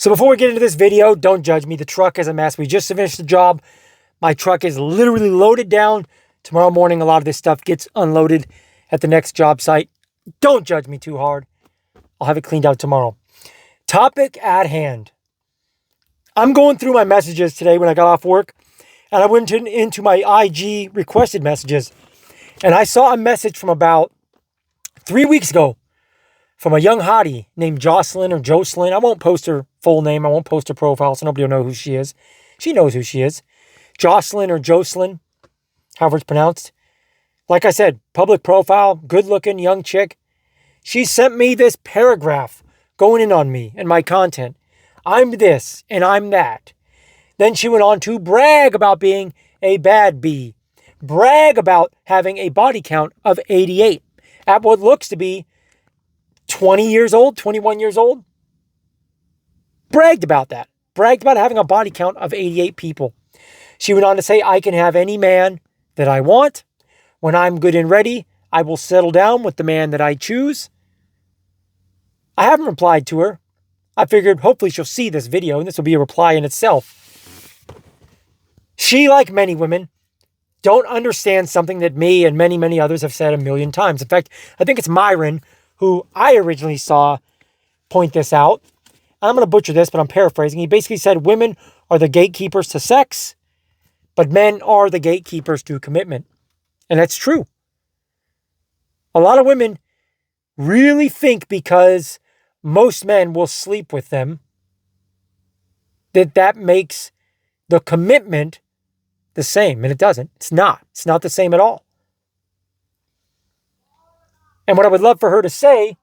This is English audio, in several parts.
So before we get into this video, don't judge me. The truck is a mess. We just finished the job. My truck is literally loaded down. Tomorrow morning, a lot of this stuff gets unloaded at the next job site. Don't judge me too hard. I'll have it cleaned out tomorrow. Topic at hand. I'm going through my messages today when I got off work, and I went into my IG requested messages, and I saw a message from about 3 weeks ago from a young hottie named Jocelyn or Jocelyn. I won't post her full name. I won't post her profile, so nobody will know who she is. She knows who she is. Jocelyn or Jocelyn, however it's pronounced. Like I said, public profile, good-looking young chick. She sent me this paragraph going in on me and my content. I'm this and I'm that. Then she went on to brag about being a bad bee. Brag about having a body count of 88 at what looks to be 20 years old, 21 years old. Bragged about that. Bragged about having a body count of 88 people. She went on to say, I can have any man that I want. When I'm good and ready, I will settle down with the man that I choose. I haven't replied to her. I figured hopefully she'll see this video and this will be a reply in itself. She, like many women, don't understand something that me and many, many others have said a million times. In fact, I think it's Myron who I originally saw point this out. I'm going to butcher this, but I'm paraphrasing. He basically said women are the gatekeepers to sex, but men are the gatekeepers to commitment. And that's true. A lot of women really think because most men will sleep with them that makes the commitment the same. And it doesn't. It's not. It's not the same at all. And what I would love for her to say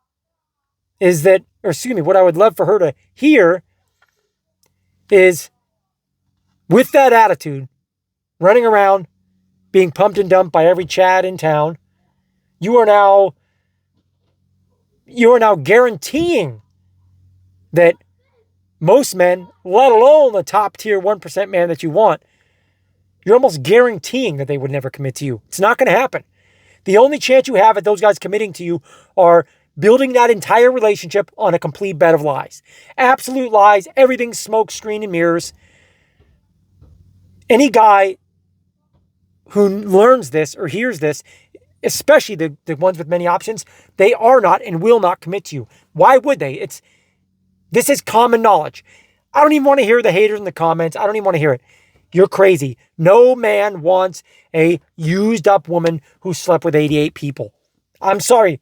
is that, what I would love for her to hear is, with that attitude, running around, being pumped and dumped by every Chad in town, you are now guaranteeing that most men, let alone the top tier 1% man that you want, you're almost guaranteeing that they would never commit to you. It's not going to happen. The only chance you have at those guys committing to you are building that entire relationship on a complete bed of lies. Absolute lies. Everything's smoke, screen, and mirrors. Any guy who learns this or hears this, especially the ones with many options, they are not and will not commit to you. Why would they? This is common knowledge. I don't even want to hear the haters in the comments. I don't even want to hear it. You're crazy. No man wants a used up woman who slept with 88 people. I'm sorry.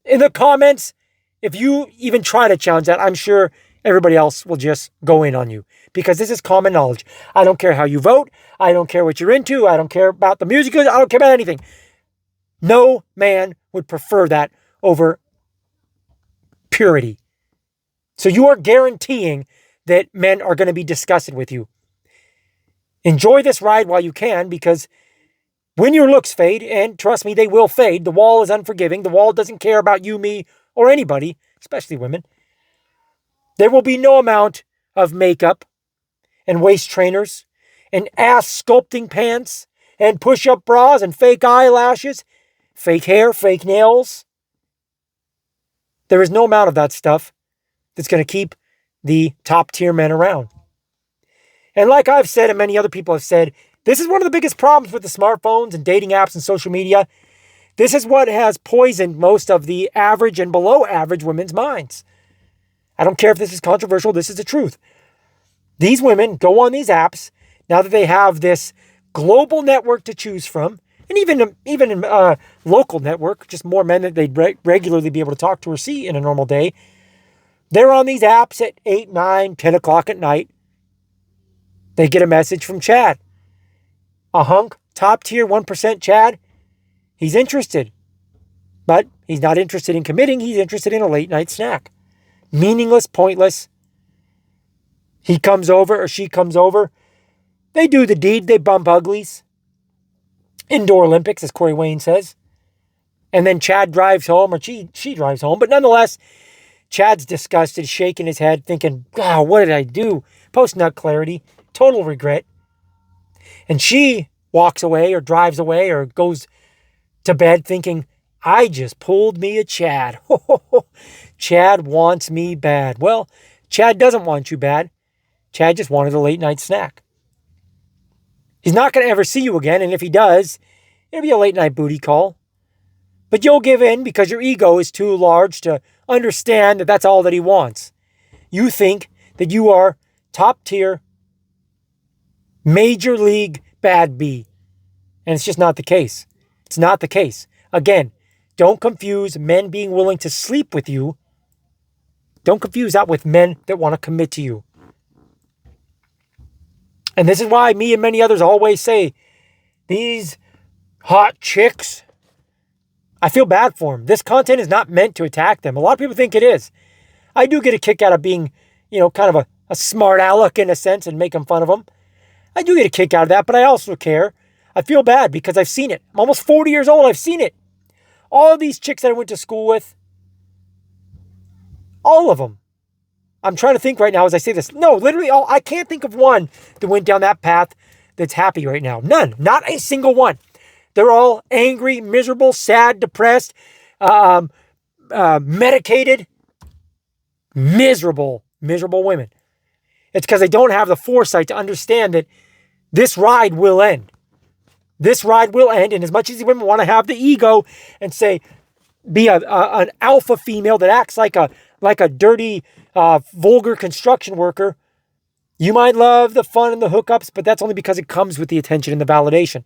In the comments, if you even try to challenge that, I'm sure everybody else will just go in on you because this is common knowledge. I don't care how you vote. I don't care what you're into. I don't care about the music. I don't care about anything. No man would prefer that over purity. So you are guaranteeing that men are going to be disgusted with you. Enjoy this ride while you can, because when your looks fade, and trust me, they will fade, the wall is unforgiving. The wall doesn't care about you, me, or anybody, especially women. There will be no amount of makeup and waist trainers and ass sculpting pants and push-up bras and fake eyelashes, fake hair, fake nails. There is no amount of that stuff that's going to keep the top-tier men around. And like I've said and many other people have said, this is one of the biggest problems with the smartphones and dating apps and social media. This is what has poisoned most of the average and below average women's minds. I don't care if this is controversial. This is the truth. These women go on these apps now that they have this global network to choose from, and even in local network, just more men that they'd regularly be able to talk to or see in a normal day. They're on these apps at 8, 9, 10 o'clock at night. They get a message from Chad. A hunk, top tier 1% Chad. He's interested. But he's not interested in committing. He's interested in a late night snack. Meaningless, pointless. He comes over or she comes over. They do the deed. They bump uglies. Indoor Olympics, as Corey Wayne says. And then Chad drives home, or she drives home. But nonetheless, Chad's disgusted, shaking his head, thinking, God, what did I do? Post-nut clarity. Total regret. And she walks away or drives away or goes to bed thinking, I just pulled me a Chad. Chad wants me bad. Well, Chad doesn't want you bad. Chad just wanted a late night snack. He's not going to ever see you again, and if he does, it'll be a late night booty call. But you'll give in because your ego is too large to understand that that's all that he wants. You think that you are top tier, major league bad B. And it's just not the case. It's not the case. Again, don't confuse men being willing to sleep with you. Don't confuse that with men that want to commit to you. And this is why me and many others always say, these hot chicks, I feel bad for them. This content is not meant to attack them. A lot of people think it is. I do get a kick out of being, kind of a smart aleck in a sense and making fun of them. I do get a kick out of that, but I also care. I feel bad because I've seen it. I'm almost 40 years old. I've seen it. All of these chicks that I went to school with, all of them. I'm trying to think right now as I say this. No, literally, I can't think of one that went down that path that's happy right now. None. Not a single one. They're all angry, miserable, sad, depressed, medicated, miserable women. It's because they don't have the foresight to understand that this ride will end. This ride will end. And as much as these women want to have the ego and say, be an alpha female that acts like a dirty, vulgar construction worker, you might love the fun and the hookups, but that's only because it comes with the attention and the validation.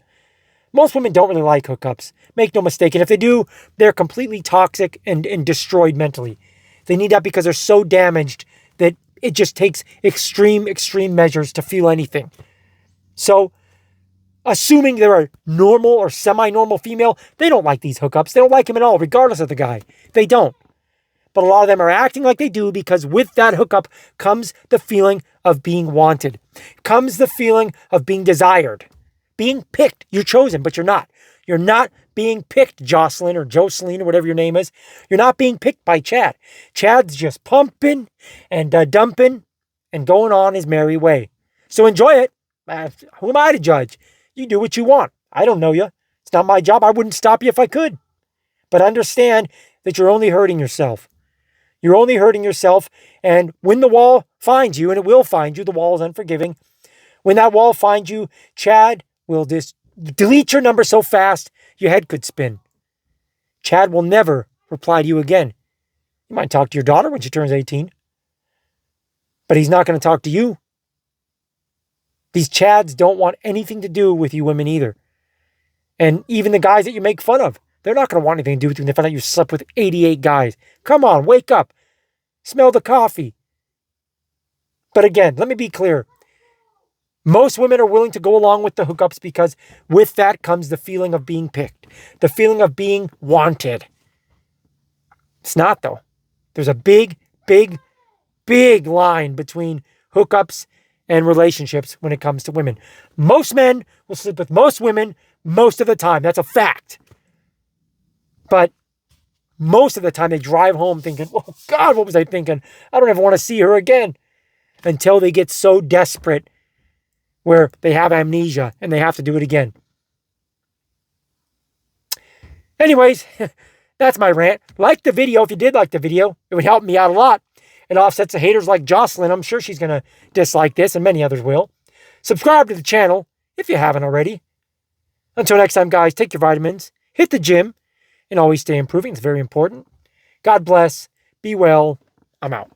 Most women don't really like hookups. Make no mistake. And if they do, they're completely toxic and destroyed mentally. They need that because they're so damaged that it just takes extreme measures to feel anything. So, assuming they're a normal or semi-normal female, they don't like these hookups. They don't like them at all, regardless of the guy. They don't. But a lot of them are acting like they do because with that hookup comes the feeling of being wanted. Comes the feeling of being desired. Being picked. You're chosen, but you're not. You're not being picked, Jocelyn or Jocelyn or whatever your name is. You're not being picked by Chad. Chad's just pumping and dumping and going on his merry way. So enjoy it. Who am I to judge? You do what you want. I don't know you. It's not my job. I wouldn't stop you if I could. But understand that you're only hurting yourself. You're only hurting yourself. And when the wall finds you, and it will find you, the wall is unforgiving. When that wall finds you, Chad will just delete your number so fast, your head could spin. Chad will never reply to you again. He might talk to your daughter when she turns 18. But he's not going to talk to you. These Chads don't want anything to do with you women either. And even the guys that you make fun of, they're not going to want anything to do with you when they find out you slept with 88 guys. Come on, wake up. Smell the coffee. But again, let me be clear. Most women are willing to go along with the hookups because with that comes the feeling of being picked. The feeling of being wanted. It's not though. There's a big line between hookups and relationships when it comes to women. Most men will sleep with most women most of the time. That's a fact. But most of the time they drive home thinking, oh God, what was I thinking? I don't ever want to see her again. Until they get so desperate where they have amnesia and they have to do it again. Anyways, that's my rant. Like the video if you did like the video. It would help me out a lot. It offsets the haters like Jocelyn. I'm sure she's going to dislike this and many others will. Subscribe to the channel if you haven't already. Until next time, guys, take your vitamins, hit the gym, and always stay improving. It's very important. God bless. Be well. I'm out.